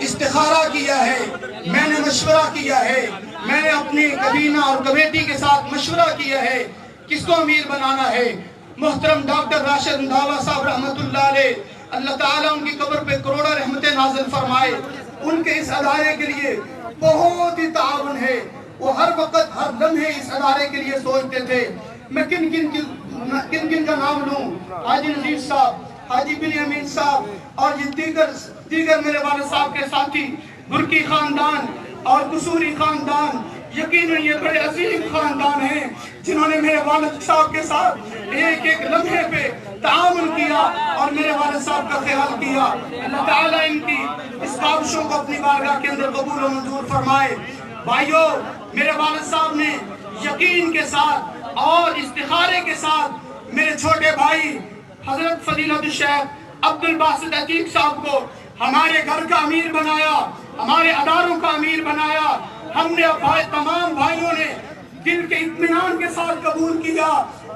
استخارہ کیا ہے، میں نے مشورہ کیا ہے، میں نے اپنی کابینہ اور کمیٹی کے ساتھ مشورہ کیا ہے کس کو امیر بنانا ہے۔ محترم ڈاکٹر راشد اندھاوا صاحب رحمت اللہ علیہ، اللہ تعالیٰ ان کی قبر پہ کروڑوں رحمتیں نازل فرمائے، ان کے اس ادارے کے لیے بہت ہی تعاون ہے، وہ ہر وقت ہر لمحے اس ادارے کے لیے سوچتے تھے۔ میں کن کن کا نام لوں؟ حاجی نذیر صاحب، حاجی بن امین صاحب اور یہ دیگر میرے والد صاحب کے ساتھی، برکی خاندان اور قصوری خاندان، یقیناً یہ بڑے عظیم خاندان ہیں جنہوں نے میرے والد صاحب کے ساتھ ایک ایک لمحے پہ تعاون کیا اور میرے والد صاحب کا خیال کیا۔ اللہ تعالیٰ ان کی اس کاوشوں کو اپنی بارگاہ کے اندر قبول و منظور فرمائے۔ بھائیو، میرے والد صاحب نے یقین کے ساتھ اور استخارے کے ساتھ میرے چھوٹے بھائی حضرت فضیلت الشیخ عبد الباسط عتیق صاحب کو ہمارے گھر کا امیر بنایا، ہمارے اداروں کا امیر بنایا۔ ہم نے تمام بھائیوں نے دل کے اطمینان کے ساتھ قبول کیا۔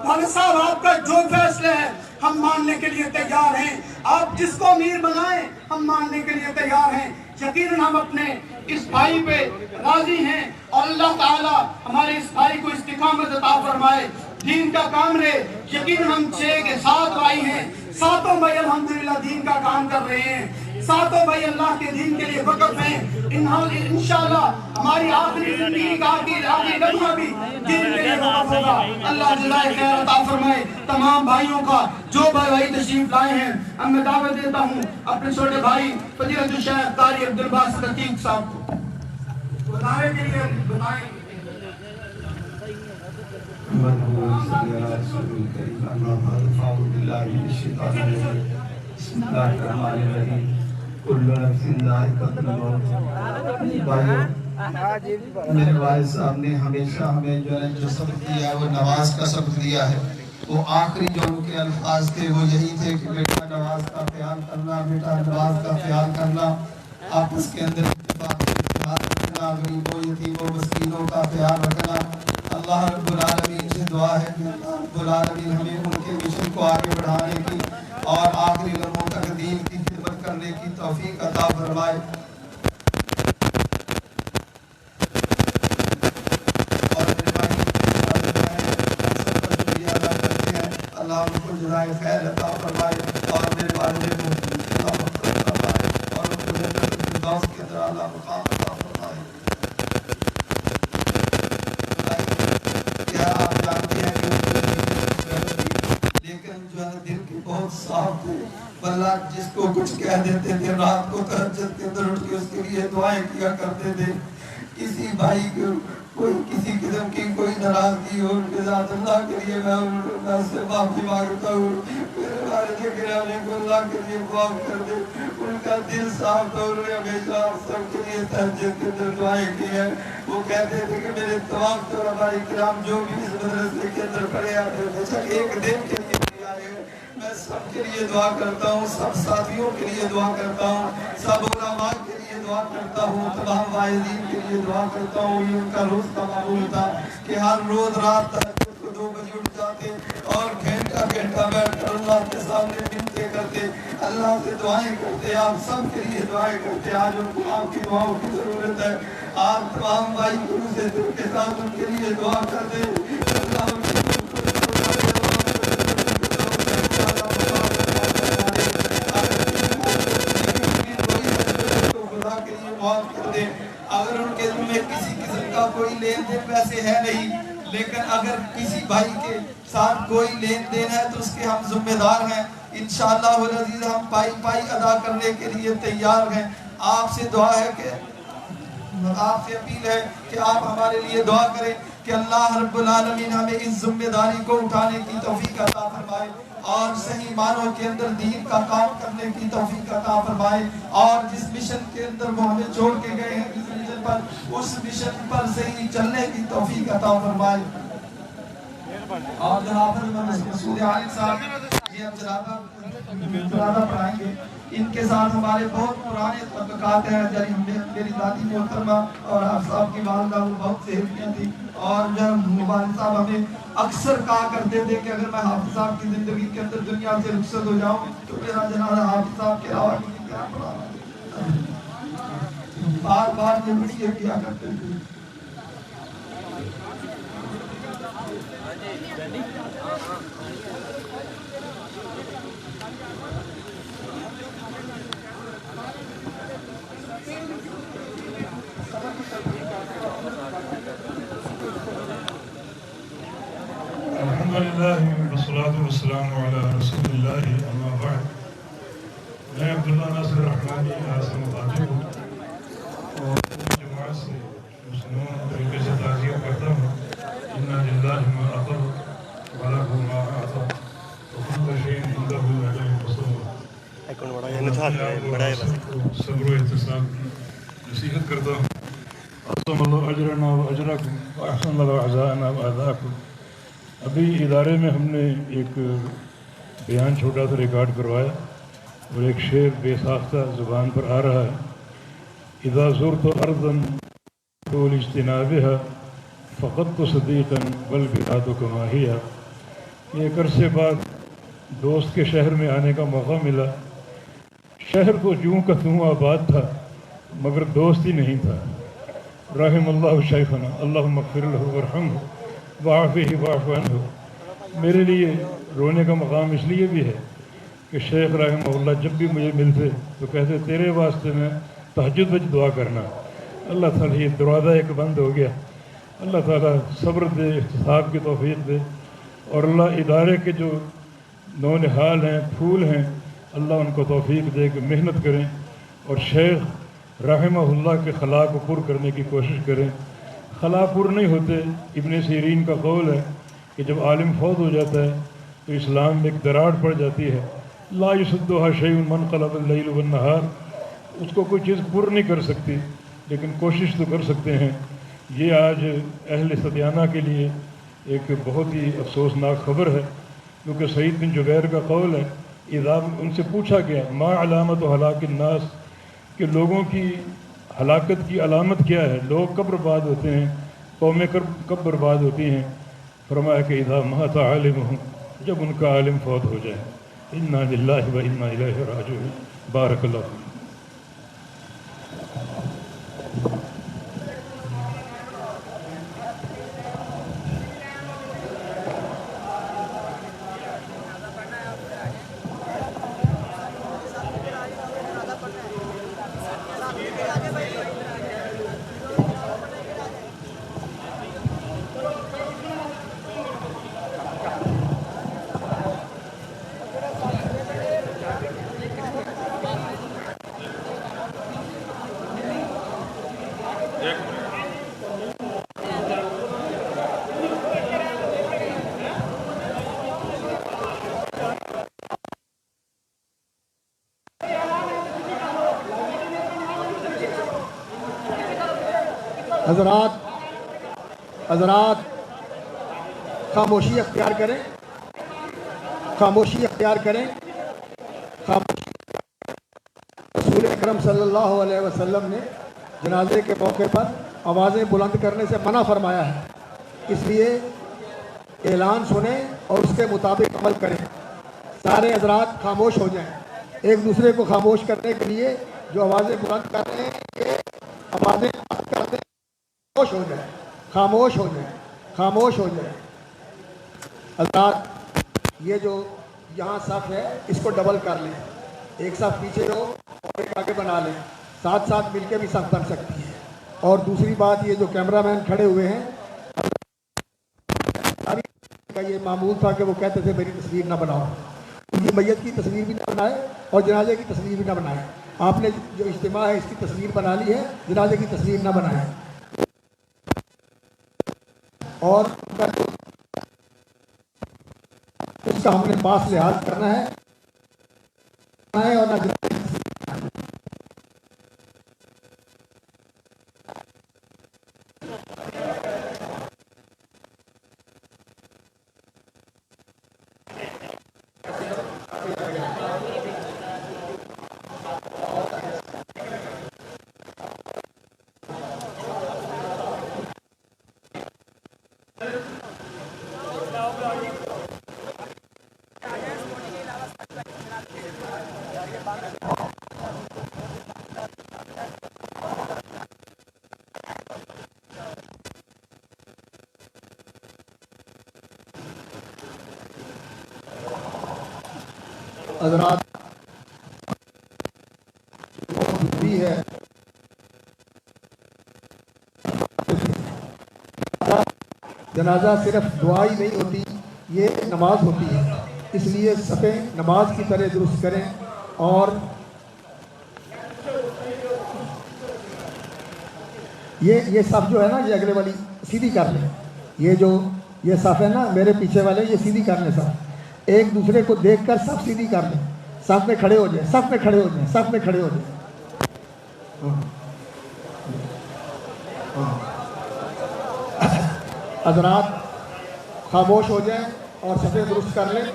والد صاحب، آپ کا جو فیصلہ ہے ہم ماننے کے لیے تیار ہیں، آپ جس کو امیر بنائیں ہم ماننے کے لیے تیار ہیں۔ یقیناً ہم اپنے اس بھائی پہ راضی ہیں اور اللہ تعالیٰ ہمارے اس بھائی کو استقامت عطا فرمائے، دین کا کام رہے۔ یقیناً ہم 6 کے 7 بھائی ہیں، ساتوں بھائی الحمدللہ دین کا کام کر رہے ہیں، ساتوں بھائی اللہ کے دین کے لیے وقف ہیں۔ انشاءاللہ ہماری آخری زندگی کا آخری لمحہ بھی دین کے لیے وقف ہوگا۔ اللہ جزائے خیر عطا فرمائے تمام بھائیوں کا، جو بھائی تشریف لائے ہیں۔ اب میں دعوت دیتا ہوں اپنے چھوٹے بھائی فضیلت الشیخ قاری عبد الباسط عتیق صاحب کو بتانے کے لیے بتائیں۔ میرے والد صاحب نے ہمیشہ ہمیں جو سبق دیا ہے وہ نماز کا سبق دیا ہے۔ وہ آخری جو ان کے الفاظ تھے وہ یہی تھے کہ بیٹا نماز کا خیال کرنا، بیٹا نماز کا خیال کرنا، آپس کے اندر اتفاق رکھنا، غریبوں یتیموں مسکینوں کا خیال رکھنا۔ اللہ رب العالمین سے دعا ہے کہ اللہ رب العالمین ہمیں ان کے مشن کو آگے بڑھانے کی اور آخری لمحوں تک دین کی خدمت کرنے کی توفیق عطا فرمائے۔ اللہ ان کو جزائے خیر عطا فرمائے اور میرے والد کو اللہ مغفرت فرمائے اور ان کو جنت الفردوس کے اندر اعلیٰ مقام عطا فرمائے۔ کیا آپ جانتے ہیں کہ لیکن جو ہے دل کے بہت صاف تھے، واللہ جس کو کچھ کہہ دیتے تھے رات کو تہجد کے اندر اٹھ کے اس کے لیے دعائیں کیا کرتے تھے۔ کسی بھائی کو کوئی کسی قسم کی کوئی ناراضگی ہو ان کے ساتھ، اللہ کے لیے میں اس سے معافی مانگتا ہوں۔ میرے والد گرامی کو اللہ کے لیے معاف کر دے، ان کا دل صاف تھا، انہوں نے ہمیشہ سب کے لیے تہجد کے اندر دعائیں کی ہیں۔ وہ کہتے تھے کہ میرے تمام طلباء کرام جو بھی اس مدرسے کے اندر پڑھے آتے ہیں بچہ ایک دن کے لیے نہیں آئے ہیں، میں سب کے لیے دعا کرتا ہوں، سب ساتھیوں کے لیے دعا کرتا ہوں، سب علماء کے لیے دعا کرتا ہوں، تمام واعظین کے لیے دعا کرتا ہوں۔ یہ ان کا روز کا معمول تھا کہ ہر روز رات تہجد کو 2 بجے اٹھ جاتے اور گھنٹہ گھنٹہ بیٹھ کر اللہ کے سامنے منتیں کرتے، اللہ سے دعائیں کرتے، آپ سب کے لیے دعائیں کرتے۔ آج ان کو آپ کی دعاؤں کی ضرورت ہے، آپ تمام بھائی گرو سے دل کے ساتھ ان کے لیے دعا کر دیں۔ اللہ ان کی معاف کر دے۔ اگر ان کے دل میں کسی قسم کا کوئی لین دین ویسے ہے نہیں، لیکن اگر کسی بھائی کے ساتھ کوئی لین دین ہے تو اس کے ہم ذمہ دار ہیں۔ انشاءاللہ العزیز ہم پائی پائی ادا کرنے کے لیے تیار ہیں۔ آپ سے دعا ہے کہ آپ سے اپیل ہے کہ آپ ہمارے لیے دعا کریں کہ اللہ رب العالمین ہمیں اس ذمہ داری کو اٹھانے کی توفیق عطا فرمائے اور صحیح معنوں کے اندر دین کا کام کرنے کی توفیق عطا فرمائے، اور جس مشن کے اندر وہ ہمیں چھوڑ کے گئے ہیں جس مشن پر، اس مشن پر صحیح چلنے کی توفیق عطا فرمائے۔ اور جناب مسعود عالم صاحب یہ ہم جنازہ پڑھائیں گے. ان کے ساتھ ہمارے بہت پرانے تعلقات ہیں. یعنی میری دادی محترمہ اور آپ صاحب کی والدہ وہ بہت سہیلیاں تھیں, اور جب والد صاحب ہمیں اکثر کہا کرتے تھے کہ اگر میں حافظ صاحب کی زندگی کے اندر دنیا سے رخصت ہو جاؤں تو میرا جنازہ حافظ صاحب کے علاوہ کسی کا پڑھانا. بار بار یہ وصیت کیا کرتے تھے. الحمدللہ والصلاة والسلام علی رسول اللہ اما بعد. میں عبداللہ ناصر رحمانی اعظم متاجر ہوں اور جماعت سے مسلمان طریقے سے تعزیت کرتا ہوں. انا للہ ما اخذ ولہ ما اعطى وكل شيء عنده اجل مسمى. صبر و احتساب کی نصیحت کرتا ہوں. اعظم اللہ اجرنا و اجرکم واحسن اللہ اعزاءنا و اعزاءکم. ابھی ادارے میں ہم نے ایک بیان چھوٹا سا ریکارڈ کروایا اور ایک شعر بے ساختہ زبان پر آ رہا ہے. اذا زرت ارضا طول اجتنابها فقدت صدیقا والبلاد کما ہی. ایک عرصے بعد دوست کے شہر میں آنے کا موقع ملا. شہر تو جوں کا توں آباد تھا مگر دوست ہی نہیں تھا. رحم اللہ شیخنا اللہم اغفر لہ وارحمہ وعافہ واعف عنہ. میرے لیے رونے کا مقام اس لیے بھی ہے کہ شیخ رحمہ اللہ جب بھی مجھے ملتے تو کہتے تیرے واسطے میں تہجد وچ دعا کرنا. اللہ تعالیٰ یہ دروازہ ایک بند ہو گیا. اللہ تعالیٰ صبر دے, احتساب کی توفیق دے, اور اللہ ادارے کے جو نونہال ہیں, پھول ہیں, اللہ ان کو توفیق دے کہ محنت کریں اور شیخ رحمہ اللہ کے خلا کو پر کرنے کی کوشش کریں. خلا پر نہیں ہوتے. ابن سیرین کا قول ہے کہ جب عالم فوت ہو جاتا ہے تو اسلام میں ایک دراڑ پڑ جاتی ہے. لا یسدها شیء من قلب اللیل والنہار. اس کو کوئی چیز پر نہیں کر سکتی لیکن کوشش تو کر سکتے ہیں. یہ آج اہل سدیانہ کے لیے ایک بہت ہی افسوسناک خبر ہے, کیونکہ سعید بن جبیر کا قول ہے اذا ان سے پوچھا گیا ما علامت ہلاک الناس, کہ لوگوں کی ہلاکت کی علامت کیا ہے, لوگ کب برباد ہوتے ہیں, قومیں کب برباد ہوتی ہیں. فرمایا کہ اذا مات عالمہم, جب ان کا عالم فوت ہو جائے. انا للہ و انا الیہ راجعون. بارک اللہ فیکم. حضرات خاموشی اختیار کریں, خاموشی اختیار کریں. رسول اکرم صلی اللہ علیہ وسلم نے جنازے کے موقع پر آوازیں بلند کرنے سے منع فرمایا ہے. اس لیے اعلان سنیں اور اس کے مطابق عمل کریں. سارے حضرات خاموش ہو جائیں. ایک دوسرے کو خاموش کرنے کے لیے جو آوازیں بلند کر رہے ہیں یہ آوازیں بلند کرتے ہیں. خاموش ہو جائیں, خاموش ہو جائیں, خاموش ہو جائیں. حضرات یہ جو یہاں صف ہے اس کو ڈبل کر لیں. ایک صف پیچھے ہو اور ایک آگے بنا لیں. ساتھ ساتھ مل کے بھی صف بن سکتی ہے. اور دوسری بات یہ جو کیمرہ مین کھڑے ہوئے ہیں کا یہ معمول تھا کہ وہ کہتے تھے میری تصویر نہ بناؤ. ان کی میت کی تصویر بھی نہ بنائے اور جنازے کی تصویر بھی نہ بنائے. آپ نے جو اجتماع ہے اس کی تصویر بنا لی ہے, جنازے کی تصویر نہ بنائے. اور اس کا ہم نے پاس لحاظ کرنا ہے اور نہ حضرات بھی ہے جنازہ صرف دعا ہی نہیں ہوتی، یہ نماز ہوتی ہے، اس لیے صفیں نماز کی طرح درست کریں اور یہ صف جو ہے نا، یہ اگلے والی سیدھی کر لیں، یہ صف ہے نا میرے پیچھے والے، یہ سیدھی کر لیں صف، ایک دوسرے کو دیکھ کر صف سیدھی کر لیں، صف میں کھڑے ہو جائیں، صف میں کھڑے ہو جائیں، صف میں کھڑے ہو جائیں۔ حضرات خاموش ہو جائیں اور صفیں درست کر لیں۔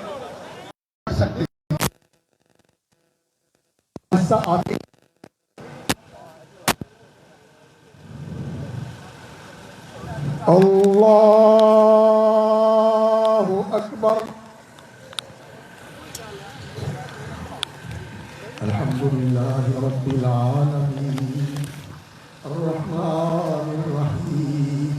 اللہ اکبر، الحمدللہ رب العالمین الرحمن الرحیم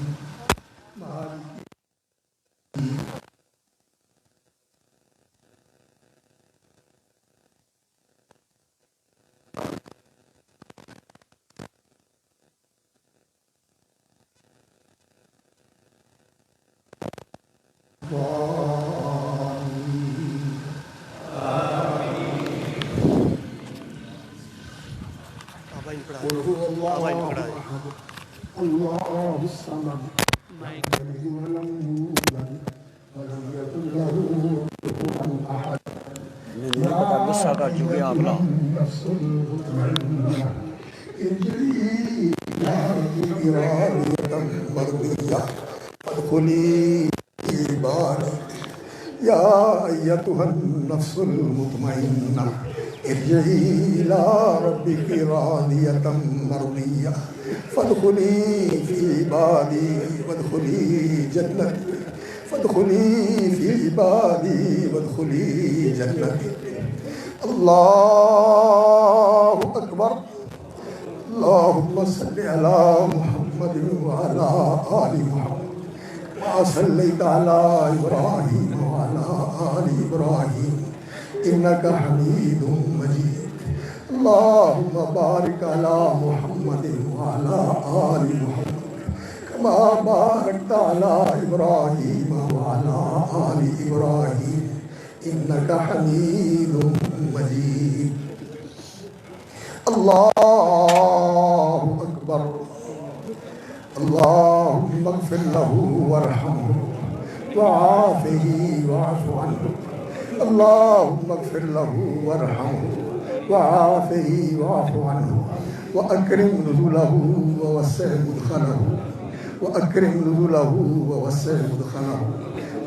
غصہ کر چکے آپ لوگ۔ یا ایتها النفس المطمئنہ ارجعی الی ربک راضیۃ مرضیہ فادخلی فی عبادی وادخلی جنتی فادخلی فی عبادی وادخلی جنتی۔ اللہ اکبر، اللہم صلی علی محمد وعلی آل محمد ما صلیت علی ابراہیم وعلی آل ابراہیم انک حمید مجید۔ اللہم بارک علی محمد وعلی آل محمد کما بارکت علی ابراہیم وعلی آل ابراہیم انک حمید مجید۔ اللہ اکبر، اللہم اغفر له وارحمه وعافه واعف عنه، اللہم اغفر له وارحمه وعافه واعف عنه واکرم نزله ووسع مدخله واکرم نزله ووسع مدخله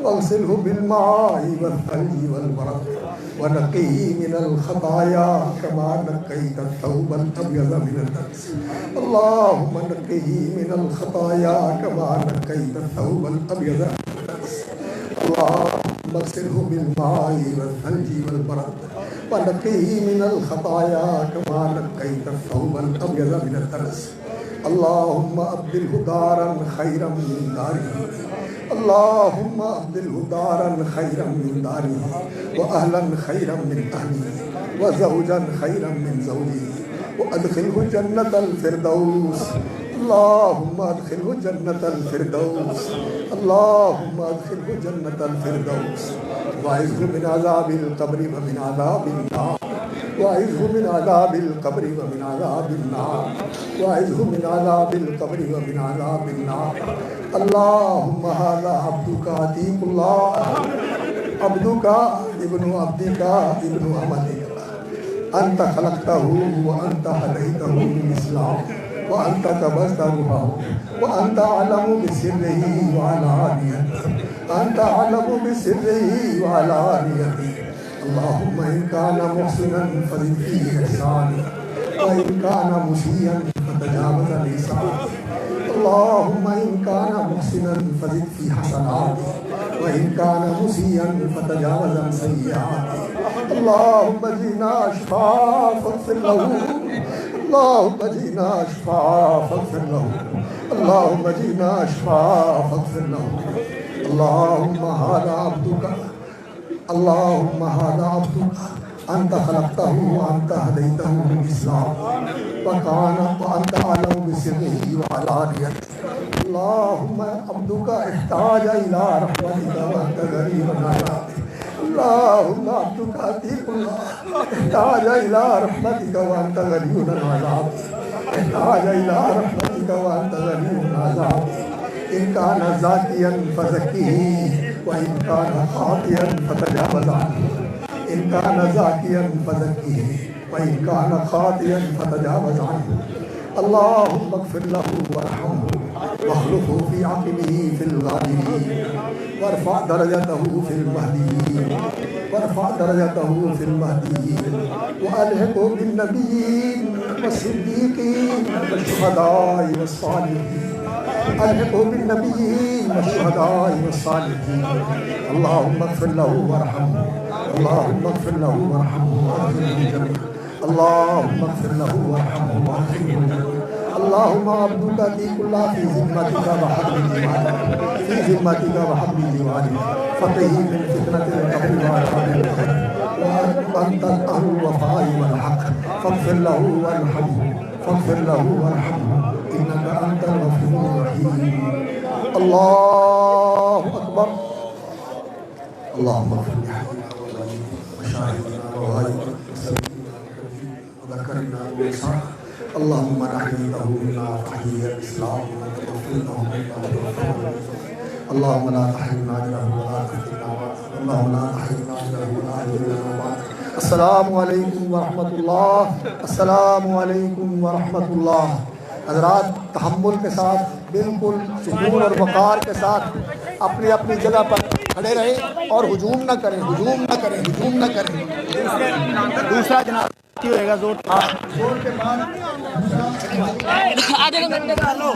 واغسله بالماء والثلج والبرد ونقيه من الخطايا كما نقيت الثوب الأبيض من الدنس، اللهم نقيه من الخطايا كما نقيت الثوب الأبيض من الدنس، اللهم اغسله بالماء والثلج والبرد ونقيه من الخطايا كما نقيت الثوب الأبيض من الدنس، اللهم أبدله دارا خيرا من داره، اللهم أبدله دارا خيرا من داره وأهلا خيرا من أهله وزوجا خيرا من زوجه وأدخله جنة الفردوس، اللهم أدخله جنة الفردوس، اللهم أدخله جنة الفردوس وأعذه من عذاب القبر ومن عذاب النار، وأعذه من عذاب القبر ومن عذاب النار، وأعذه من عذاب القبر ومن عذاب النار۔ اللهم هذا عبدك عتيق الله، عبدك ابن عبدك ابن أمتك، أنت خلقته وأنت هديته للإسلام وأنت كبست روحه وأنت أعلم بسره وعلانيته، أنت أعلم بسره وعلانيته، اللهم إن كان محسنا فزد في إحسانه وإن كان مسيئا فتجاوز عن إساءته، اللهم إن كان محسنا فزد في حسناته وإن كان مسيئا فتجاوز عن سيئاته، اللهم جئنا شفاء فاغفر له، اللهم جئنا شفاء فاغفر له، اللهم جئنا شفاء فاغفر له، اللهم هذا عبدك، اللهم هذا عبدك أنت خلقته وأنت هديته بالإسلام وأنت أعلم بسره وعلانيته. اللهم عبدك احتاج إلى رحمتك وأنت غريب على اللهم عبدك عتيق الله احتاج إلى رحمتك وأنت غني عن عذابه. احتاج إلى رحمتك وأنت غني عن عذابه. إن كان زاكيا فزكيه وإن كان خاطئا فتجاوز عنه. إن كان زاكيا فزكيه وإن كان خاطئا فتجاوز عنه. اللهم اغفر له وارحمه واخلفه في عقبه في الغابرين وارفع درجته في المهديين وارفع درجته في المهديين وألحقه بالنبيين والصديقين والشهداء والصالحين. ألحقه بالنبيين والشهداء والصالحين. اللهم اغفر له وارحمه. اللهم اغفر له وارحمه وأدخله الجنة. اللهم اغفر له وارحمه وأدخله الجنة. اللهم عبدك أتيك الله في ذمتك وحبل ديوانك في ذمتك وحبل ديوانك فقه من فتنة القبر وعذاب القبر وأنت الأهل الوفاء والحق فاغفر له وارحمه فاغفر له وارحمه إنك أنت الغفور الرحيم. الله أكبر. اللهم اغفر لحبيبنا ومشاهدنا وغائبنا وذكرنا بالإسراء. اللهم نحيته منا تحيي الإسلام وتوفنا منا توفنا. اللهم لا تحرمنا أجره ولا تفتنا اللهم لا تحرمنا أجره ولا تفتنا بعد. السلام علیکم ورحمۃ اللہ. السلام علیکم ورحمۃ اللہ. حضرات تحمل کے ساتھ بالکل سکون اور وقار کے ساتھ اپنی اپنی جگہ پر کھڑے رہیں اور ہجوم نہ کریں ہجوم نہ کریں ہجوم نہ کریں. دوسرا جناب ہوئے گا زور زور کے بعد آدھے گھنٹے کا لو.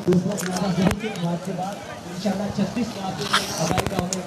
دوسرا جنازہ ظہر کے بعد انشاءاللہ 36 رات ادائی کا ہونے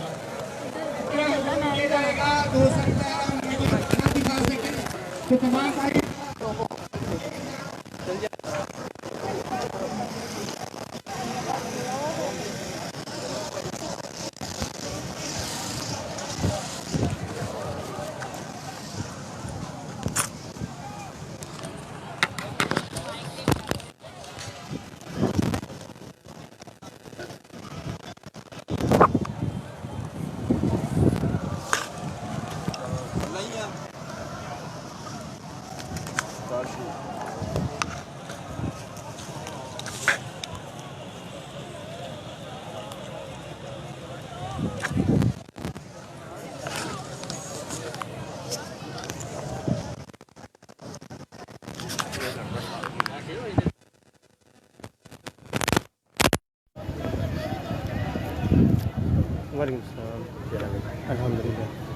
وعلیکم السلام. الحمدللہ.